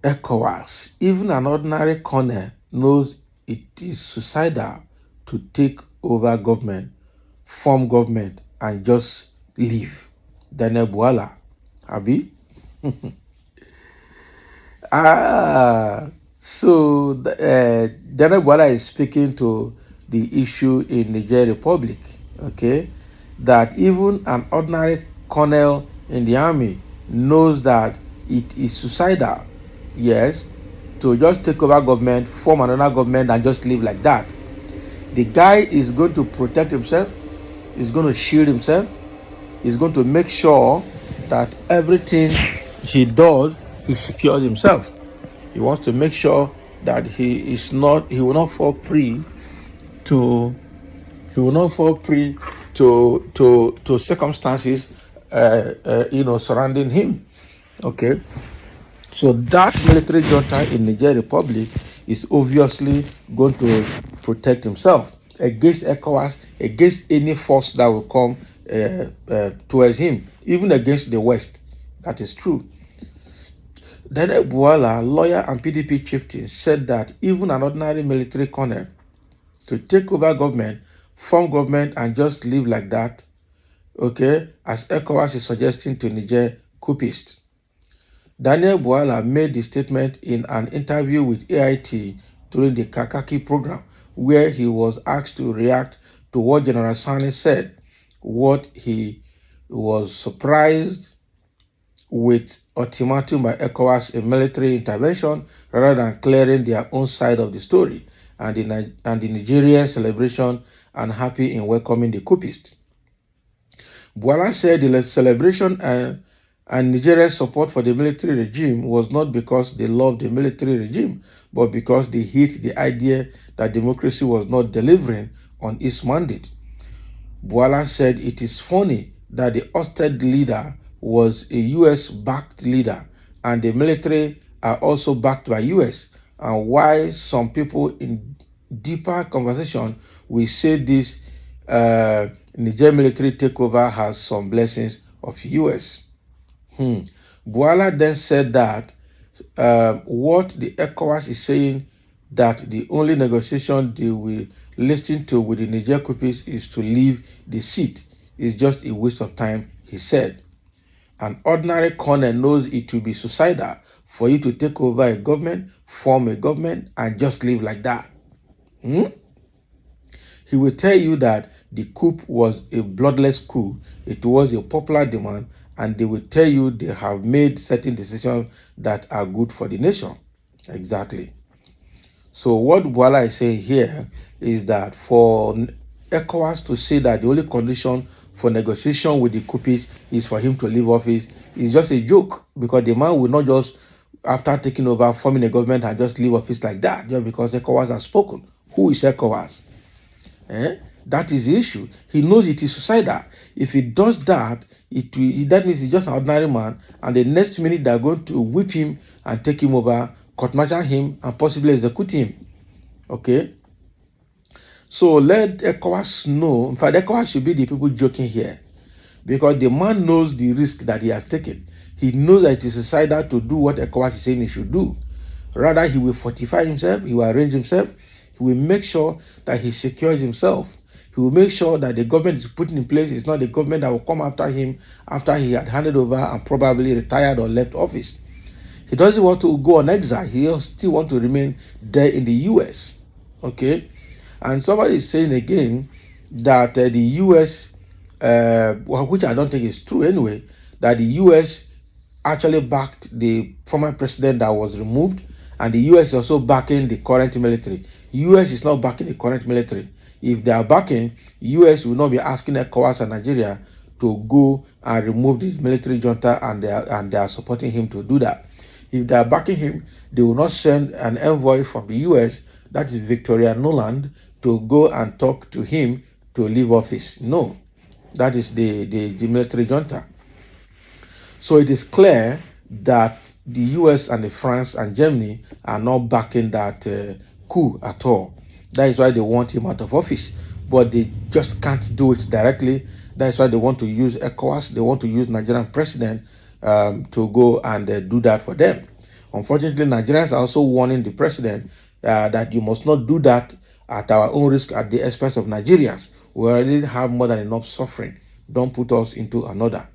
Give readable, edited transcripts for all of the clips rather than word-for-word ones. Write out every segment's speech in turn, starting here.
Ecowas, even an ordinary colonel knows it is suicidal to take over government, form government, and just leave. Daniel Buala, Abi. Daniel Buala is speaking to the issue in Niger Republic, okay, that even an ordinary colonel in the army knows that it is suicidal, yes, to just take over government, form another government, and just live like that. The guy is going to protect himself, he's going to shield himself, he's going to make sure that everything he does, he secures himself. He wants to make sure that he will not fall prey to to circumstances surrounding him. Okay, so that military junta in Niger Republic is obviously going to protect himself against ECOWAS, against any force that will come towards him, even against the West. That is true. Daniel Buala, lawyer and PDP chieftain, said that even an ordinary military colonel to take over government, form government, and just live like that, okay, as ECOWAS is suggesting to Niger COUPists. Daniel Buala made the statement in an interview with AIT during the Kakaki program, where he was asked to react to what General Sani said, what he was surprised with ultimatum by ECOWAS a military intervention rather than clearing their own side of the story, and the Nigerian celebration and happy in welcoming the coupists. Buala said the celebration and Nigeria's support for the military regime was not because they loved the military regime, but because they hate the idea that democracy was not delivering on its mandate. Buala said it is funny that the ousted leader was a US-backed leader and the military are also backed by US, and why some people in deeper conversation will say this Niger military takeover has some blessings of US. Buala then said that what the ECOWAS is saying, that the only negotiation they will listen to with the Niger coupists is to leave the seat, is just a waste of time, he said. An ordinary colonel knows it will be suicidal for you to take over a government, form a government, and just live like that. He will tell you that the coup was a bloodless coup, it was a popular demand, and they will tell you they have made certain decisions that are good for the nation. Exactly. So what Buala is saying here is that for ECOWAS to say that the only condition for negotiation with the coupists is for him to leave office is just a joke, because the man will not just, after taking over, forming a government and just leave office like that, just because ECOWAS has spoken. Who is ECOWAS? That is the issue. He knows it is suicidal. If he does that, that means he's just an ordinary man, and the next minute they're going to whip him and take him over, court-martial him, and possibly execute him. Okay? So let ECOWAS know. In fact, ECOWAS should be the people joking here, because the man knows the risk that he has taken. He knows that it is suicidal to do what ECOWAS is saying he should do. Rather, he will fortify himself, he will arrange himself, he will make sure that he secures himself. He will make sure that the government is put in place is not the government that will come after him after he had handed over and probably retired or left office. He doesn't want to go on exile. He still wants to remain there in the US. Okay? And somebody is saying again that the US, which I don't think is true anyway, that the US actually backed the former president that was removed, and the US is also backing the current military. US is not backing the current military. If they are backing, US will not be asking ECOWAS and Nigeria to go and remove the military junta, and they are supporting him to do that. If they are backing him, they will not send an envoy from the US, that is Victoria Nuland, to go and talk to him to leave office. No, that is the military junta. So it is clear that the US and the France and Germany are not backing that coup at all. That is why they want him out of office. But they just can't do it directly. That is why they want to use ECOWAS. They want to use Nigerian president to go and do that for them. Unfortunately, Nigerians are also warning the president that you must not do that at our own risk at the expense of Nigerians. We already have more than enough suffering. Don't put us into another.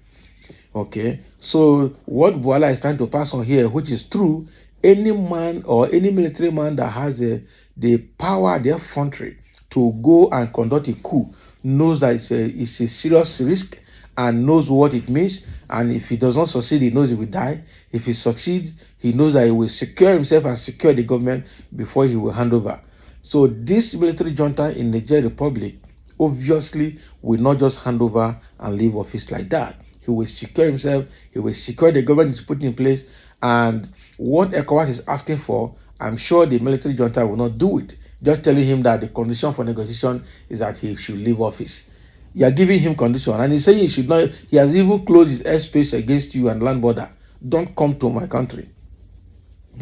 Okay, so what Boala is trying to pass on here, which is true, any man or any military man that has the power, the effrontery to go and conduct a coup knows that it's a serious risk and knows what it means. And if he does not succeed, he knows he will die. If he succeeds, he knows that he will secure himself and secure the government before he will hand over. So this military junta in Niger Republic obviously will not just hand over and leave office like that. He will secure himself, he will secure the government is put in place, and what Ecowas is asking for, I'm sure the military junta will not do it. Just telling him that the condition for negotiation is that he should leave office. You are giving him condition, and he's saying he should not. He has even closed his airspace against you and land border. Don't come to my country.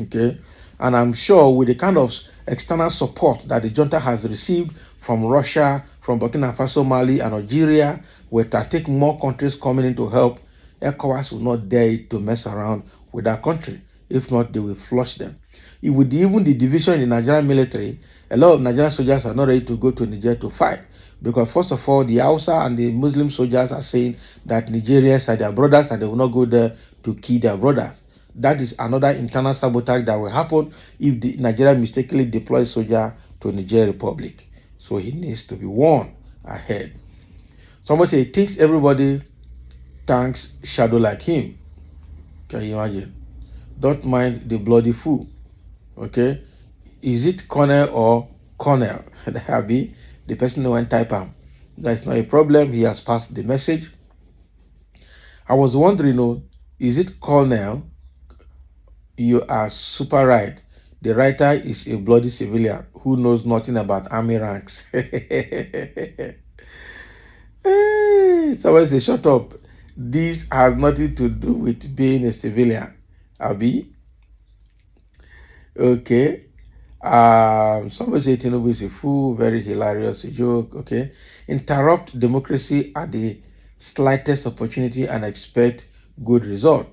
Okay, and I'm sure with the kind of external support that the junta has received from Russia, from Burkina Faso, Mali, and Algeria, where I take more countries coming in to help, ECOWAS will not dare to mess around with that country. If not, they will flush them. With even the division in the Nigerian military, a lot of Nigerian soldiers are not ready to go to Niger to fight. Because first of all, the Hausa and the Muslim soldiers are saying that Nigerians are their brothers and they will not go there to kill their brothers. That is another internal sabotage that will happen if the Nigeria mistakenly deploys soldier to Niger Republic. So he needs to be warned ahead. Somebody say he thinks everybody thanks shadow like him. Can you imagine? Don't mind the bloody fool. Okay? Is it Colonel or Colonel? That be the person who went type him. That's not a problem. He has passed the message. I was wondering, is it Colonel? You are super right. The writer is a bloody civilian who knows nothing about army ranks. Hey, someone say, shut up. This has nothing to do with being a civilian. Abi? Okay. Somebody say Tinubu'S a fool, very hilarious joke. Okay. Interrupt democracy at the slightest opportunity and expect good result.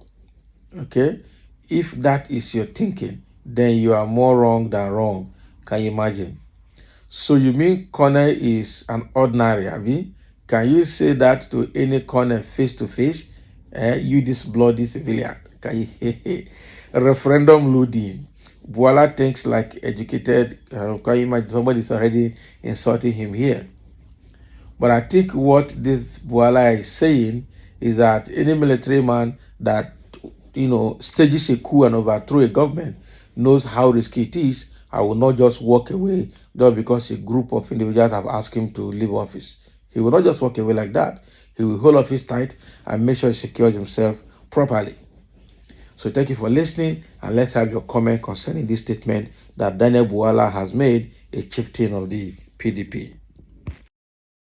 Okay. If that is your thinking, then you are more wrong than wrong. Can you imagine? So you mean Connor is an ordinary, Abi? Can you say that to any Connor face to face? You this bloody civilian. Can you referendum looting? Boala thinks like educated. Can you imagine somebody is already insulting him here? But I think what this Boala is saying is that any military man that stages a coup and overthrow a government knows how risky it is. I will not just walk away just because a group of individuals have asked him to leave office. He will not just walk away like that. He will hold office tight and make sure he secures himself properly. So thank you for listening, and let's have your comment concerning this statement that Daniel Boala has made, a chieftain of the PDP.